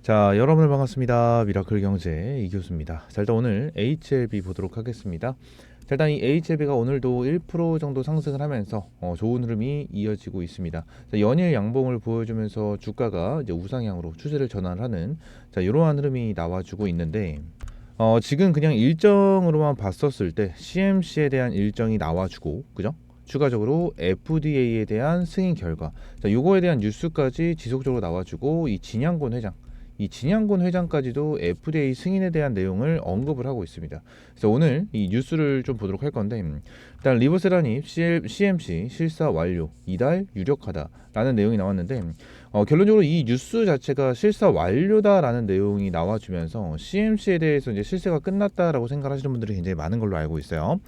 자, 여러분들 반갑습니다. 미라클 경제 이교수입니다. 자, 일단 오늘 HLB 보도록 하겠습니다. 자, 일단 이 HLB가 오늘도 1% 정도 상승을 하면서 좋은 흐름이 이어지고 있습니다. 자, 연일 양봉을 보여주면서 주가가 이제 우상향으로 추세를 전환하는 자, 이러한 흐름이 나와주고 있는데 지금 그냥 일정으로만 봤었을 때 CMC에 대한 일정이 나와주고, 그죠? 추가적으로 FDA에 대한 승인 결과, 자, 요거에 대한 뉴스까지 지속적으로 나와주고, 이 진양곤 회장까지도 FDA 승인에 대한 내용을 언급을 하고 있습니다. 그래서 오늘 이 뉴스를 좀 보도록 할 건데, 일단 리버세라닙 CMC 실사 완료, 이달 유력하다라는 내용이 나왔는데, 결론적으로 이 뉴스 자체가 실사 완료다라는 내용이 나와주면서 CMC에 대해서 이제 실세가 끝났다라고 생각하시는 분들이 굉장히 많은 걸로 알고 있어요.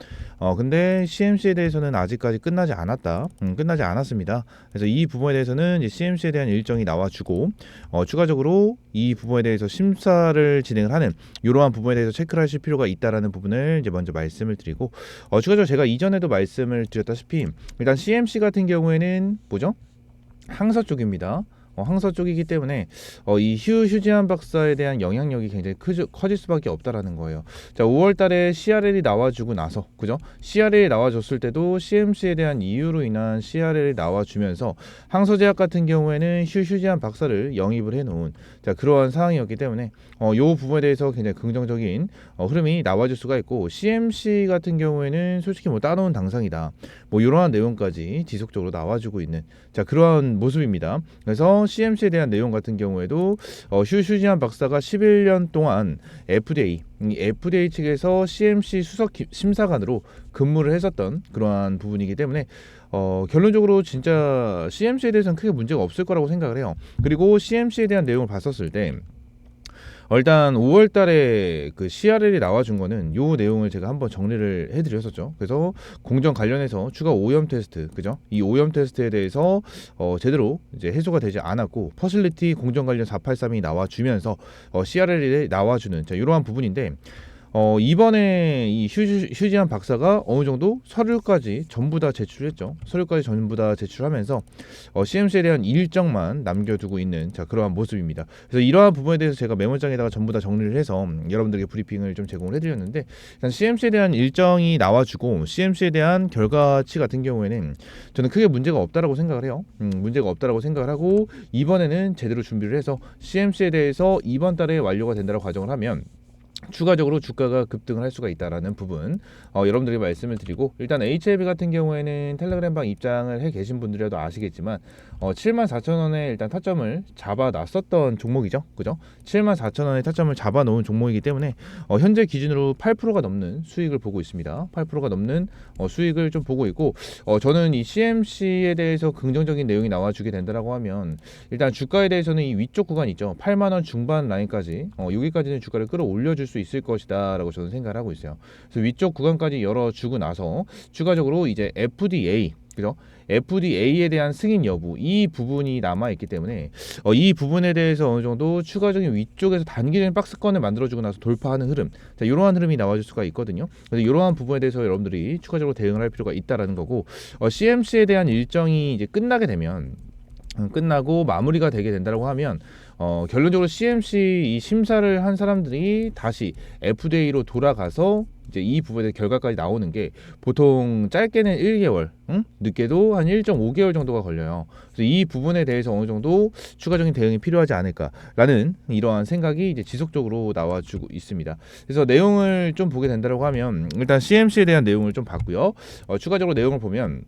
근데 CMC에 대해서는 아직까지 끝나지 않았습니다. 그래서 이 부분에 대해서는 이제 CMC에 대한 일정이 나와주고, 추가적으로 이 부분에 대해서 심사를 진행을 하는 이러한 부분에 대해서 체크를 하실 필요가 있다라는 부분을 이제 먼저 말씀을 드리고, 추가적으로 제가 이전에도 말씀을 드렸다시피 일단 CMC 같은 경우에는 뭐죠? 항서 쪽입니다. 항서 쪽이기 때문에 이 휴지한 박사에 대한 영향력이 굉장히 커질 수밖에 없다라는 거예요. 자, 5월달에 CRL이 나와주고 나서, 그죠? CRL이 나와줬을 때도 CMC에 대한 이유로 인한 CRL이 나와주면서 항서제약 같은 경우에는 휴지한 박사를 영입을 해놓은 자, 그러한 상황이었기 때문에 이 부분에 대해서 굉장히 긍정적인 흐름이 나와줄 수가 있고, CMC 같은 경우에는 솔직히 뭐 따놓은 당상이다, 뭐 이러한 내용까지 지속적으로 나와주고 있는 자, 그러한 모습입니다. 그래서 CMC에 대한 내용 같은 경우에도 휴지한 박사가 11년 동안 FDA 측에서 CMC 수석 심사관으로 근무를 했었던 그러한 부분이기 때문에 결론적으로 진짜 CMC에 대해서는 크게 문제가 없을 거라고 생각을 해요. 그리고 CMC에 대한 내용을 봤었을 때 일단 5월 달에 그 CRL이 나와준 거는 요 내용을 제가 한번 정리를 해드렸었죠. 그래서 공정 관련해서 추가 오염 테스트, 그죠? 이 오염 테스트에 대해서 제대로 이제 해소가 되지 않았고, 퍼실리티 공정 관련 483이 나와주면서 CRL이 나와주는 자, 이러한 부분인데, 이번에 이 휴지한 박사가 어느 정도 서류까지 전부 다 제출했죠. 서류까지 전부 다 제출하면서 CMC에 대한 일정만 남겨두고 있는 자, 그러한 모습입니다. 그래서 이러한 부분에 대해서 제가 메모장에다가 전부 다 정리를 해서 여러분들에게 브리핑을 좀 제공을 해드렸는데, 일단 CMC에 대한 일정이 나와주고 CMC에 대한 결과치 같은 경우에는 저는 크게 문제가 없다라고 생각을 해요. 문제가 없다라고 생각을 하고, 이번에는 제대로 준비를 해서 CMC에 대해서 이번 달에 완료가 된다고 가정을 하면 추가적으로 주가가 급등을 할 수가 있다라는 부분 여러분들에게 말씀을 드리고, 일단 HLB 같은 경우에는 텔레그램방 입장을 해 계신 분들이라도 아시겠지만 74,000원에 일단 타점을 잡아놨었던 종목이죠, 그죠? 74,000원에 타점을 잡아놓은 종목이기 때문에 현재 기준으로 8%가 넘는 수익을 보고 있습니다. 8%가 넘는 수익을 좀 보고 있고, 저는 이 CMC에 대해서 긍정적인 내용이 나와주게 된다라고 하면 일단 주가에 대해서는 이 위쪽 구간 있죠, 8만원 중반 라인까지 여기까지는 주가를 끌어올려줄 수 있을 것이다 라고 저는 생각을 하고 있어요. 그래서 위쪽 구간까지 열어주고 나서 추가적으로 이제 FDA, 그죠? FDA에 대한 승인 여부, 이 부분이 남아있기 때문에 이 부분에 대해서 어느 정도 추가적인 위쪽에서 단기적인 박스권을 만들어주고 나서 돌파하는 흐름, 자, 이러한 흐름이 나와줄 수가 있거든요. 그래서 이러한 부분에 대해서 여러분들이 추가적으로 대응을 할 필요가 있다라는 거고, CMC에 대한 일정이 이제 끝나게 되면 끝나고 마무리가 되게 된다고 하면 결론적으로 CMC 이 심사를 한 사람들이 다시 FDA로 돌아가서 이제 이 부분의 결과까지 나오는 게 보통 짧게는 1개월, 늦게도 한 1.5개월 정도가 걸려요. 그래서 이 부분에 대해서 어느 정도 추가적인 대응이 필요하지 않을까라는 이러한 생각이 이제 지속적으로 나와주고 있습니다. 그래서 내용을 좀 보게 된다고 하면 일단 CMC에 대한 내용을 좀 봤고요. 추가적으로 내용을 보면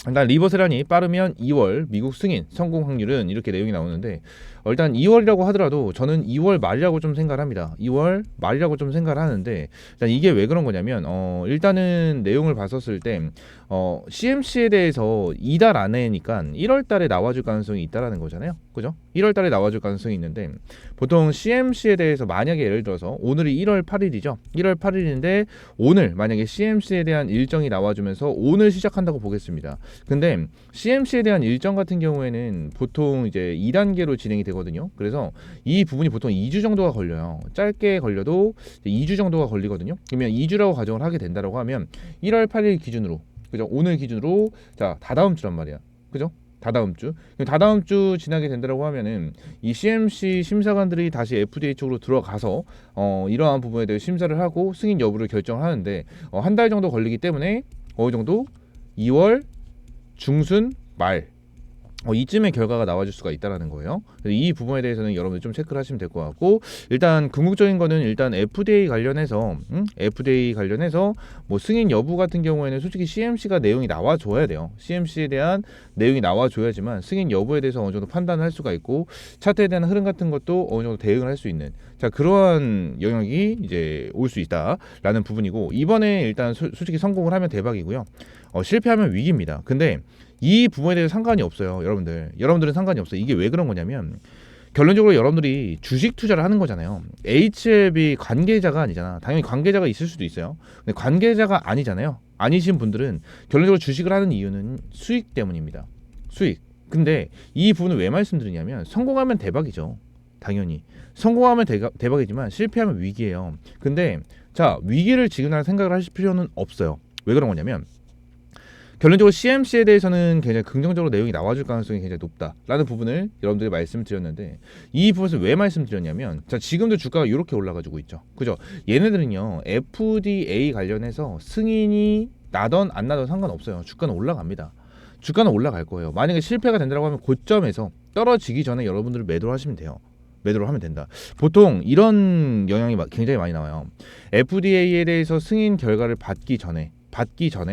일단 리버세란이 빠르면 2월 미국 승인 성공 확률은 이렇게 내용이 나오는데, 일단 2월이라고 하더라도 저는 2월 말이라고 좀 생각을 합니다. 2월 말이라고 좀 생각을 하는데, 일단 이게 왜 그런 거냐면 일단은 내용을 봤었을 때 CMC에 대해서 이달 안에니까 1월 달에 나와줄 가능성이 있다라는 거잖아요, 그죠? 1월 달에 나와줄 가능성이 있는데, 보통 CMC에 대해서 만약에 예를 들어서 오늘이 1월 8일이죠. 1월 8일인데 오늘 만약에 CMC에 대한 일정이 나와주면서 오늘 시작한다고 보겠습니다. 근데 CMC에 대한 일정 같은 경우에는 보통 이제 2단계로 진행이 되거든요. 그래서 이 부분이 보통 2주 정도가 걸려요. 짧게 걸려도 2주 정도가 걸리거든요. 그러면 2주라고 가정을 하게 된다고 하면 1월 8일 기준으로, 그죠? 오늘 기준으로 자, 다다음 주란 말이야, 그죠? 다다음 주. 다다음 주 지나게 된다고 하면은 이 CMC 심사관들이 다시 FDA 쪽으로 들어가서 이러한 부분에 대해 심사를 하고 승인 여부를 결정하는데 한 달 정도 걸리기 때문에 어느 정도 2월 중순 말 이쯤에 결과가 나와줄 수가 있다라는 거예요. 이 부분에 대해서는 여러분들 좀 체크를 하시면 될 것 같고, 일단 궁극적인 거는 일단 FDA 관련해서 뭐 승인 여부 같은 경우에는 솔직히 CMC가 내용이 나와줘야 돼요. CMC에 대한 내용이 나와줘야지만 승인 여부에 대해서 어느 정도 판단을 할 수가 있고 차트에 대한 흐름 같은 것도 어느 정도 대응을 할 수 있는 그러한 영역이 이제 올 수 있다라는 부분이고, 이번에 일단 솔직히 성공을 하면 대박이고요. 실패하면 위기입니다. 근데 이 부분에 대해서 상관이 없어요. 여러분들은 상관이 없어요. 이게 왜 그런 거냐면 결론적으로 여러분들이 주식 투자를 하는 거잖아요. HLB 관계자가 아니잖아. 당연히 관계자가 있을 수도 있어요. 근데 관계자가 아니잖아요. 아니신 분들은 결론적으로 주식을 하는 이유는 수익 때문입니다. 수익. 근데 이 부분을 왜 말씀드리냐면 성공하면 대박이죠. 당연히 성공하면 대박이지만 실패하면 위기예요. 근데 자, 위기를 지금 생각을 하실 필요는 없어요. 왜 그런 거냐면 결론적으로 CMC에 대해서는 굉장히 긍정적으로 내용이 나와줄 가능성이 굉장히 높다라는 부분을 여러분들이 말씀을 드렸는데, 이 부분에서 왜 말씀드렸냐면 자, 지금도 주가가 이렇게 올라가지고 있죠. 그죠? 얘네들은요 FDA 관련해서 승인이 나던 안 나던 상관없어요. 주가는 올라갑니다. 주가는 올라갈 거예요. 만약에 실패가 된다고 하면 고점에서 떨어지기 전에 여러분들을 매도를 하시면 돼요. 매도를 하면 된다. 보통 이런 영향이 굉장히 많이 나와요. FDA에 대해서 승인 결과를 받기 전에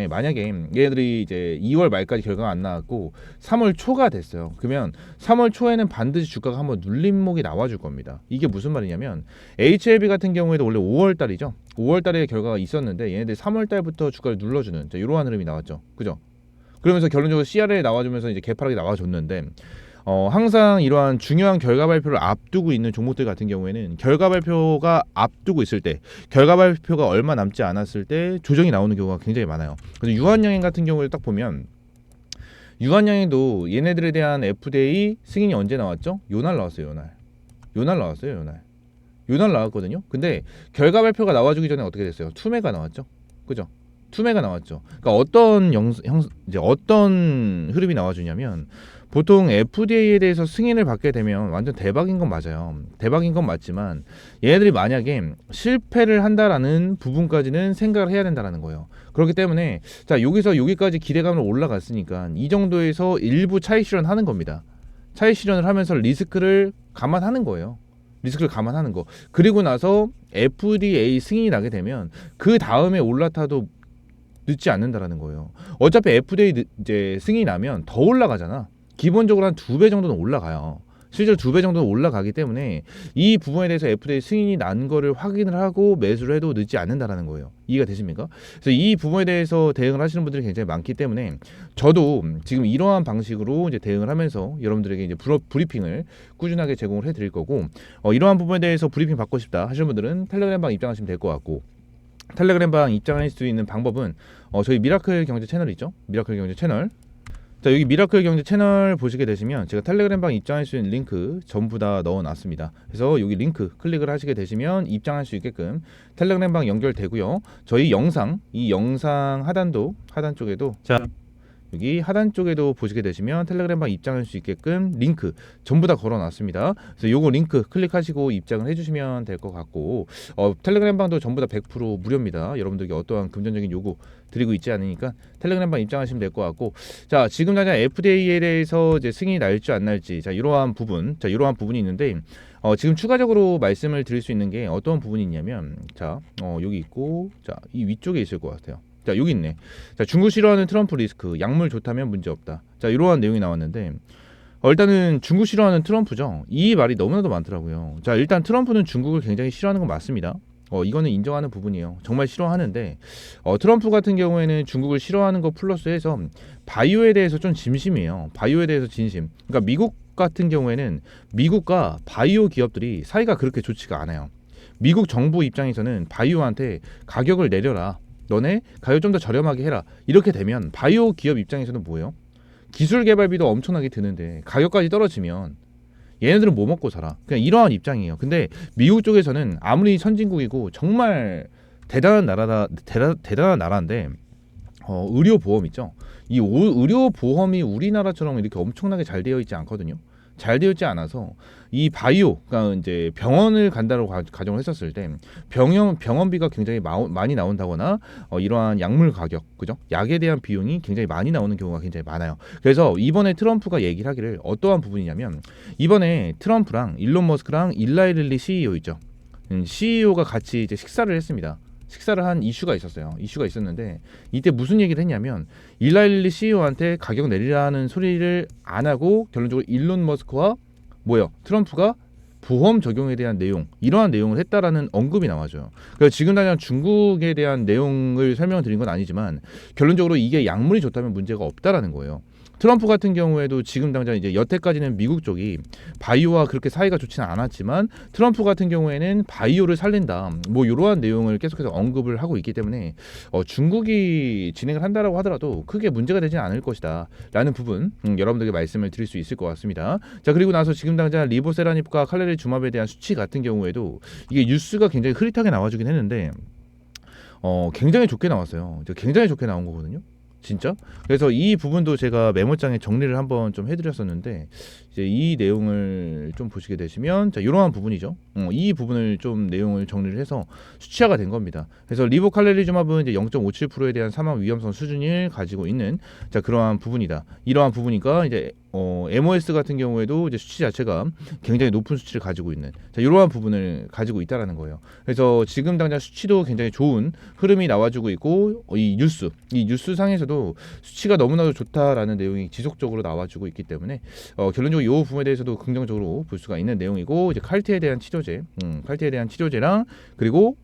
만약에 얘네들이 이제 2월 말까지 결과가 안 나왔고 3월 초가 됐어요. 그러면 3월 초에는 반드시 주가가 한번 눌림목이 나와줄 겁니다. 이게 무슨 말이냐면 HLB 같은 경우에도 원래 5월 달이죠. 5월 달에 결과가 있었는데 얘네들이 3월 달부터 주가를 눌러주는 이러한 흐름이 나왔죠. 그죠? 그러면서 결론적으로 CR에 나와주면서 이제 개파락이 나와줬는데 항상 이러한 중요한 결과 발표를 앞두고 있는 종목들 같은 경우에는 결과 발표가 앞두고 있을 때, 결과 발표가 얼마 남지 않았을 때 조정이 나오는 경우가 굉장히 많아요. 그래서 유한양행 같은 경우에 딱 보면 유한양행도 얘네들에 대한 FDA 승인이 언제 나왔죠? 요날 나왔어요. 요날 나왔거든요. 근데 결과 발표가 나와주기 전에 어떻게 됐어요? 투매가 나왔죠. 그죠? 투매가 나왔죠. 그러니까 어떤 흐름이 나와주냐면 보통 FDA에 대해서 승인을 받게 되면 완전 대박인 건 맞아요. 대박인 건 맞지만 얘네들이 만약에 실패를 한다라는 부분까지는 생각을 해야 된다라는 거예요. 그렇기 때문에 자, 여기서 여기까지 기대감으로 올라갔으니까 이 정도에서 일부 차익 실현하는 겁니다. 차익 실현을 하면서 리스크를 감안하는 거예요. 리스크를 감안하는 거. 그리고 나서 FDA 승인이 나게 되면 그 다음에 올라타도 늦지 않는다라는 거예요. 어차피 FDA 이제 승인이 나면 더 올라가잖아. 기본적으로 한 2배 정도는 올라가요. 실제로 2배 정도는 올라가기 때문에 이 부분에 대해서 FDA 승인이 난 거를 확인을 하고 매수를 해도 늦지 않는다라는 거예요. 이해가 되십니까? 그래서 이 부분에 대해서 대응을 하시는 분들이 굉장히 많기 때문에 저도 지금 이러한 방식으로 이제 대응을 하면서 여러분들에게 이제 브리핑을 꾸준하게 제공을 해드릴 거고, 이러한 부분에 대해서 브리핑 받고 싶다 하시는 분들은 텔레그램방 입장하시면 될 것 같고, 텔레그램방 입장할 수 있는 방법은 저희 미라클 경제 채널 있죠? 미라클 경제 채널. 자, 여기 미라클 경제 채널 보시게 되시면 제가 텔레그램방 입장할 수 있는 링크 전부 다 넣어놨습니다. 그래서 여기 링크 클릭을 하시게 되시면 입장할 수 있게끔 텔레그램방 연결되고요. 저희 이 영상 하단 쪽에도 자, 여기 하단 쪽에도 보시게 되시면 텔레그램방 입장할 수 있게끔 링크 전부 다 걸어놨습니다. 그래서 요거 링크 클릭하시고 입장을 해주시면 될 것 같고, 텔레그램방도 전부 다 100% 무료입니다. 여러분들께 어떠한 금전적인 요구 드리고 있지 않으니까 텔레그램방 입장하시면 될 것 같고, 자, 지금 당장 FDA에 대해서 이제 승인이 날지 안 날지, 자, 이러한 부분이 있는데, 지금 추가적으로 말씀을 드릴 수 있는 게 어떤 부분이 있냐면, 자, 여기 있고, 자, 이 위쪽에 있을 것 같아요. 자, 여기 있네. 자, 중국 싫어하는 트럼프 리스크, 약물 좋다면 문제 없다. 자, 이러한 내용이 나왔는데, 일단은 중국 싫어하는 트럼프죠. 이 말이 너무나도 많더라고요. 자, 일단 트럼프는 중국을 굉장히 싫어하는 건 맞습니다. 이거는 인정하는 부분이에요. 정말 싫어하는데, 트럼프 같은 경우에는 중국을 싫어하는 거 플러스해서 바이오에 대해서 좀 진심이에요. 바이오에 대해서 진심. 그러니까 미국 같은 경우에는 미국과 바이오 기업들이 사이가 그렇게 좋지가 않아요. 미국 정부 입장에서는 바이오한테 가격을 내려라. 너네 가격 좀 더 저렴하게 해라. 이렇게 되면 바이오 기업 입장에서는 뭐예요? 기술 개발비도 엄청나게 드는데 가격까지 떨어지면 얘네들은 뭐 먹고 살아? 그냥 이러한 입장이에요. 근데 미국 쪽에서는 아무리 선진국이고 정말 대단한 나라인데 의료 보험 있죠. 의료 보험이 우리나라처럼 이렇게 엄청나게 잘 되어 있지 않거든요. 잘 되어 있지 않아서 이 바이오, 그러니까 이제 병원을 간다고 가정을 했었을 때 병원비가 굉장히 많이 나온다거나 이러한 약물 가격, 그죠? 약에 대한 비용이 굉장히 많이 나오는 경우가 굉장히 많아요. 그래서 이번에 트럼프가 얘기를 하기를 어떠한 부분이냐면 이번에 트럼프랑 일론 머스크랑 일라이 릴리 CEO 있죠. CEO가 같이 이제 식사를 했습니다. 식사를 한 이슈가 있었어요. 이슈가 있었는데 이때 무슨 얘기를 했냐면 일라일리 CEO한테 가격 내리라는 소리를 안 하고 결론적으로 일론 머스크와 트럼프가 보험 적용에 대한 내용, 이러한 내용을 했다라는 언급이 나와줘요. 그래서 지금 당장 중국에 대한 내용을 설명을 드린 건 아니지만 결론적으로 이게 약물이 좋다면 문제가 없다라는 거예요. 트럼프 같은 경우에도 지금 당장 이제 여태까지는 미국 쪽이 바이오와 그렇게 사이가 좋지는 않았지만 트럼프 같은 경우에는 바이오를 살린다, 이러한 내용을 계속해서 언급을 하고 있기 때문에 중국이 진행을 한다라고 하더라도 크게 문제가 되지는 않을 것이다 라는 부분 여러분들에게 말씀을 드릴 수 있을 것 같습니다. 자, 그리고 나서 지금 당장 리보세라닙과 칼렐리주맙에 대한 수치 같은 경우에도 이게 뉴스가 굉장히 흐릿하게 나와주긴 했는데 굉장히 좋게 나왔어요. 굉장히 좋게 나온 거거든요. 진짜? 그래서 이 부분도 제가 메모장에 정리를 한번 좀 해드렸었는데 이제 이 내용을 좀 보시게 되시면 자, 이러한 부분이죠. 이 부분을 좀 내용을 정리를 해서 수치화가 된 겁니다. 그래서 리보칼렐리주맙은 이제 0.57%에 대한 사망 위험성 수준을 가지고 있는 자, 그러한 부분이다. 이러한 부분이니까 이제 MOS 같은 경우에도 이제 수치 자체가 굉장히 높은 수치를 가지고 있는 자, 이러한 부분을 가지고 있다라는 거예요. 그래서 지금 당장 수치도 굉장히 좋은 흐름이 나와주고 있고 이 뉴스 상에서도 수치가 너무나도 좋다라는 내용이 지속적으로 나와주고 있기 때문에 결론적으로 이 부분에 대해서도 긍정적으로 볼 수가 있는 내용이고 이제 칼퇴에 대한 치료제랑 그리고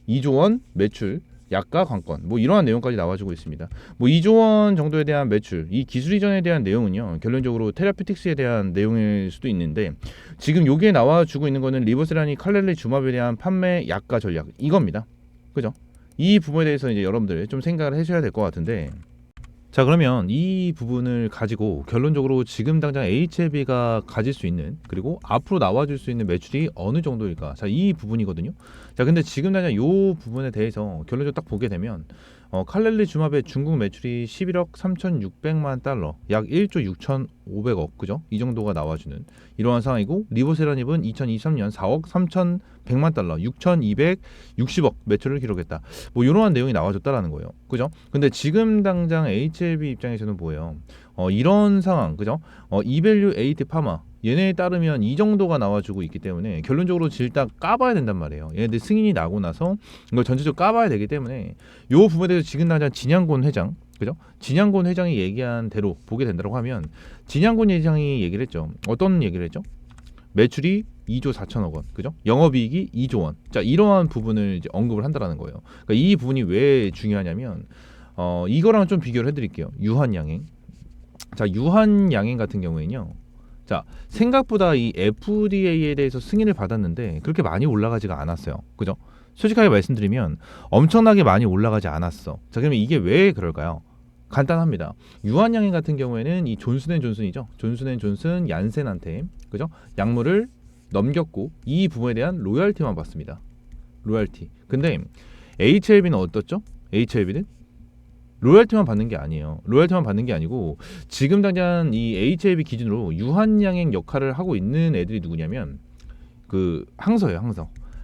2조 원 매출 약가 관건 이러한 내용까지 나와주고 있습니다. 2조 원 정도에 대한 매출, 이 기술 이전에 대한 내용은요 결론적으로 테라피틱스에 대한 내용일 수도 있는데 지금 여기에 나와주고 있는 거는 리보세라니 칼렐리주맙에 대한 판매 약가 전략 이겁니다. 그죠? 이 부분에 대해서 이제 여러분들 좀 생각을 하셔야 될 것 같은데 자, 그러면 이 부분을 가지고 결론적으로 지금 당장 HLB가 가질 수 있는 그리고 앞으로 나와줄 수 있는 매출이 어느 정도일까? 자, 이 부분이거든요. 자, 근데 지금 당장 이 부분에 대해서 결론적으로 딱 보게 되면 칼렐리주맙의 중국 매출이 11억 3,600만 달러, 약 1조 6,500억, 그죠? 이 정도가 나와주는 이러한 상황이고 리보세라닙은 2023년 4억 3,100만 달러, 6,260억 매출을 기록했다. 이러한 내용이 나와줬다라는 거예요, 그죠? 근데 지금 당장 HLB 입장에서는 뭐예요? 이런 상황, 그죠? 이밸류에이트 파마 얘네에 따르면 이 정도가 나와주고 있기 때문에 결론적으로 일단 까봐야 된단 말이에요. 얘네들 승인이 나고 나서 이걸 전체적으로 까봐야 되기 때문에 요 부분에 대해서 지금 당장 진양곤 회장, 그죠? 진양곤 회장이 얘기한 대로 보게 된다고 하면 진양곤 회장이 얘기를 했죠. 어떤 얘기를 했죠? 매출이 2조 4천억 원, 그죠? 영업이익이 2조 원. 자, 이러한 부분을 이제 언급을 한다라는 거예요. 그러니까 이 부분이 왜 중요하냐면 이거랑 좀 비교를 해드릴게요. 유한양행. 자, 유한양행 같은 경우에는요. 자, 생각보다 이 FDA에 대해서 승인을 받았는데 그렇게 많이 올라가지가 않았어요. 그죠? 솔직하게 말씀드리면 엄청나게 많이 올라가지 않았어. 자, 그러면 이게 왜 그럴까요? 간단합니다. 유한양행 같은 경우에는 이 존슨앤존슨이죠. 존슨앤존슨 얀센한테 그죠? 약물을 넘겼고 이 부분에 대한 로열티만 받습니다. 로열티. 근데 HLB는 어떻죠? HLB는 로열티만 받는 게 아니에요. 로열티만 받는 게 아니고 지금 당장 이 HLB 기준으로 유한양행 역할을 하고 있는 애들이 누구냐면 그 항서예요.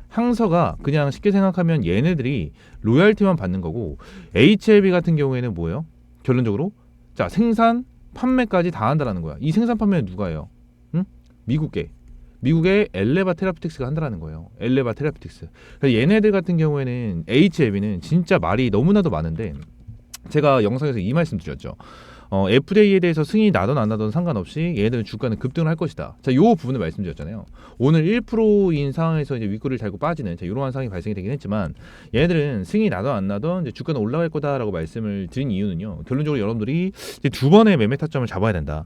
항서가 그냥 쉽게 생각하면 얘네들이 로열티만 받는 거고 HLB 같은 경우에는 뭐예요? 결론적으로 자, 생산 판매까지 다 한다라는 거야. 이 생산 판매는 누가 해요? 응? 미국의 엘레바 테라피틱스가 한다라는 거예요. 엘레바 테라피틱스. 그래서 얘네들 같은 경우에는 HLB는 진짜 말이 너무나도 많은데 제가 영상에서 이 말씀 드렸죠. FDA에 대해서 승인이 나던 안 나던 상관없이 얘네들은 주가는 급등을 할 것이다. 자, 요 부분을 말씀드렸잖아요. 오늘 1%인 상황에서 이제 윗꼬리를 달고 빠지는 이러한 상황이 발생이 되긴 했지만 얘네들은 승인이 나던 안 나던 이제 주가는 올라갈 거다라고 말씀을 드린 이유는요. 결론적으로 여러분들이 이제 두 번의 매매 타점을 잡아야 된다.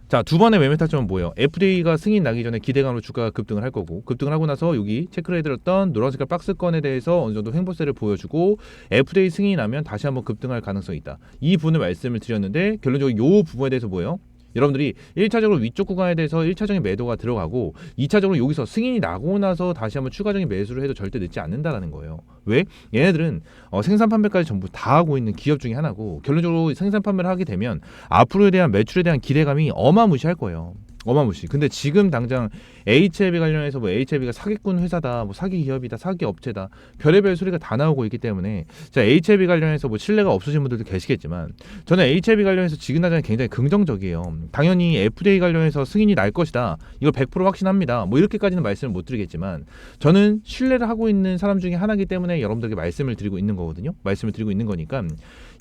자, 두 번의 매매 타점은 뭐예요? FDA가 승인 나기 전에 기대감으로 주가가 급등을 할 거고 급등을 하고 나서 여기 체크를 해드렸던 노란색깔 박스권에 대해서 어느 정도 횡보세를 보여주고 FDA 승인이 나면 다시 한번 급등할 가능성이 있다. 이 부분을 말씀을 드렸는데 결론적으로 이 부분에 대해서 뭐예요? 여러분들이 1차적으로 위쪽 구간에 대해서 1차적인 매도가 들어가고 2차적으로 여기서 승인이 나고 나서 다시 한번 추가적인 매수를 해도 절대 늦지 않는다라는 거예요. 왜? 얘네들은 생산 판매까지 전부 다 하고 있는 기업 중에 하나고, 결론적으로 생산 판매를 하게 되면 앞으로에 대한 매출에 대한 기대감이 어마무시할 거예요. 어마무시. 근데 지금 당장 HLB 관련해서 뭐 HLB가 사기꾼 회사다, 뭐 사기 기업이다, 사기 업체다, 별의별 소리가 다 나오고 있기 때문에 자, HLB 관련해서 뭐 신뢰가 없으신 분들도 계시겠지만 저는 HLB 관련해서 지금 당장 굉장히 긍정적이에요. 당연히 FDA 관련해서 승인이 날 것이다, 이걸 100% 확신합니다, 뭐 이렇게까지는 말씀을 못 드리겠지만 저는 신뢰를 하고 있는 사람 중에 하나이기 때문에 여러분들에게 말씀을 드리고 있는 거거든요. 말씀을 드리고 있는 거니까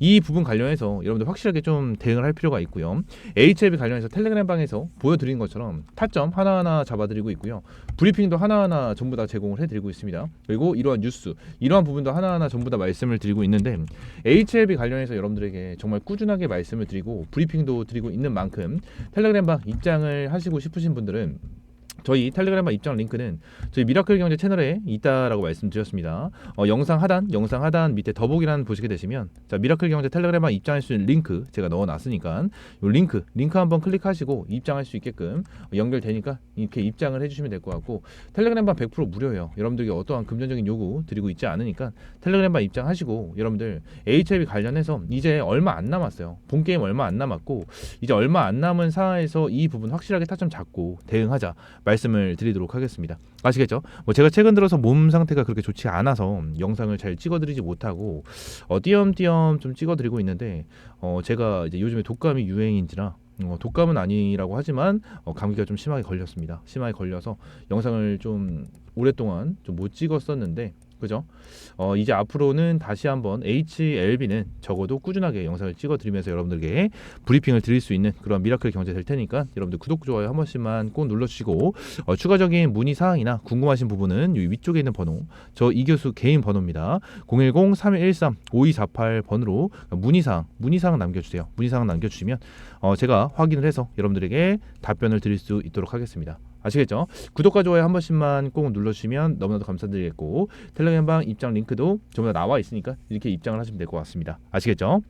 이 부분 관련해서 여러분들 확실하게 좀 대응을 할 필요가 있고요. HLB 관련해서 텔레그램 방에서 보여드린 것처럼 타점 하나하나 잡아드리고 있고요. 브리핑도 하나하나 전부 다 제공을 해드리고 있습니다. 그리고 이러한 뉴스, 이러한 부분도 하나하나 전부 다 말씀을 드리고 있는데, HLB 관련해서 여러분들에게 정말 꾸준하게 말씀을 드리고 브리핑도 드리고 있는 만큼 텔레그램 방 입장을 하시고 싶으신 분들은 저희 텔레그램 입장 링크는 저희 미라클 경제 채널에 있다라고 말씀드렸습니다. 영상 하단 밑에 더보기란 보시게 되시면 자, 미라클 경제 텔레그램 입장할 수 있는 링크 제가 넣어놨으니까 이 링크 한번 클릭하시고 입장할 수 있게끔 연결되니까 이렇게 입장을 해주시면 될 것 같고, 텔레그램 100% 무료예요. 여러분들에게 어떠한 금전적인 요구 드리고 있지 않으니까 텔레그램 입장하시고, 여러분들 HLB 관련해서 이제 얼마 안 남았어요. 본 게임 얼마 안 남았고 이제 얼마 안 남은 상황에서 이 부분 확실하게 타점 잡고 대응하자 말씀을 드리도록 하겠습니다. 아시겠죠? 뭐 제가 최근 들어서 몸 상태가 그렇게 좋지 않아서 영상을 잘 찍어드리지 못하고 띄엄띄엄 좀 찍어드리고 있는데 제가 이제 요즘에 독감이 유행인지라 독감은 아니라고 하지만 감기가 좀 심하게 걸렸습니다. 심하게 걸려서 영상을 좀 오랫동안 좀 못 찍었었는데, 그죠? 이제 앞으로는 다시 한번 HLB는 적어도 꾸준하게 영상을 찍어드리면서 여러분들에게 브리핑을 드릴 수 있는 그런 미라클 경제 될 테니까 여러분들 구독, 좋아요 한 번씩만 꼭 눌러주시고, 추가적인 문의 사항이나 궁금하신 부분은 이 위쪽에 있는 번호, 저 이교수 개인 번호입니다. 010-3113-5248번으로 문의사항 남겨주세요. 문의사항 남겨주시면 제가 확인을 해서 여러분들에게 답변을 드릴 수 있도록 하겠습니다. 아시겠죠? 구독과 좋아요 한 번씩만 꼭 눌러주시면 너무나도 감사드리겠고, 텔레그램방 입장 링크도 전부 다 나와 있으니까 이렇게 입장을 하시면 될 것 같습니다. 아시겠죠?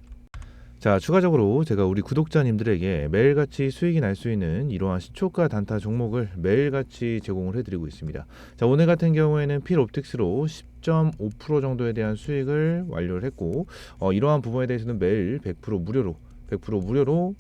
자, 추가적으로 제가 우리 구독자님들에게 매일같이 수익이 날 수 있는 이러한 시초가 단타 종목을 매일같이 제공을 해드리고 있습니다. 자, 오늘 같은 경우에는 필옵틱스로 10.5% 정도에 대한 수익을 완료를 했고, 이러한 부분에 대해서는 매일 100% 무료로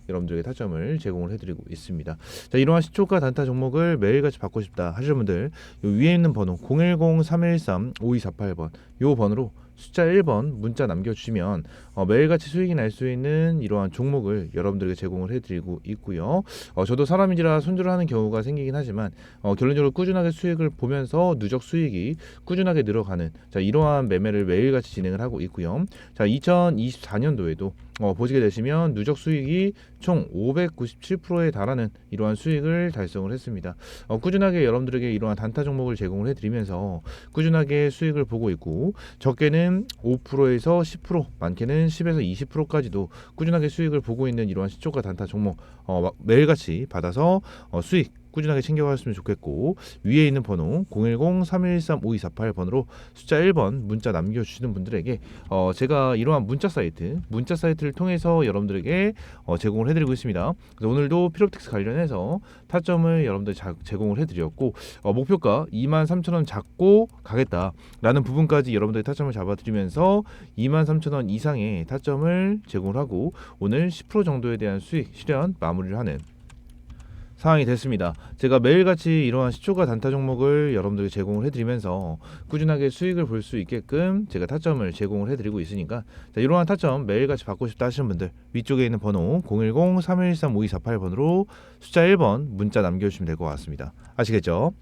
여러분들에게 타점을 제공을 해드리고 있습니다. 자, 이러한 시초가 단타 종목을 매일같이 받고 싶다 하시는 분들 위에 있는 번호 010-3113-5248번 요 번호로 숫자 1번 문자 남겨주시면 매일같이 수익이 날 수 있는 이러한 종목을 여러분들에게 제공을 해드리고 있고요. 저도 사람인지라 손절을 하는 경우가 생기긴 하지만 결론적으로 꾸준하게 수익을 보면서 누적 수익이 꾸준하게 늘어가는 자, 이러한 매매를 매일같이 진행을 하고 있고요. 자, 2024년도에도 보시게 되시면 누적 수익이 총 597%에 달하는 이러한 수익을 달성을 했습니다. 꾸준하게 여러분들에게 이러한 단타 종목을 제공을 해드리면서 꾸준하게 수익을 보고 있고, 적게는 5%에서 10%, 많게는 10에서 20%까지도 꾸준하게 수익을 보고 있는 이러한 시초가 단타 종목 매일같이 받아서 수익 꾸준하게 챙겨갔으면 좋겠고, 위에 있는 번호 010-3113-5248번으로 숫자 1번 문자 남겨주시는 분들에게 제가 이러한 문자 사이트를 통해서 여러분들에게 제공을 해드리고 있습니다. 그래서 오늘도 필옵틱스 관련해서 타점을 여러분들 제공을 해드렸고, 목표가 23,000원 잡고 가겠다라는 부분까지 여러분들이 타점을 잡아드리면서 23,000원 이상의 타점을 제공을 하고 오늘 10% 정도에 대한 수익 실현 마무리를 하는 상황이 됐습니다. 제가 매일같이 이러한 시초가 단타 종목을 여러분들에게 제공을 해드리면서 꾸준하게 수익을 볼 수 있게끔 제가 타점을 제공을 해드리고 있으니까, 자, 이러한 타점 매일같이 받고 싶다 하시는 분들 위쪽에 있는 번호 010-3113-5248번으로 숫자 1번 문자 남겨주시면 될 것 같습니다. 아시겠죠?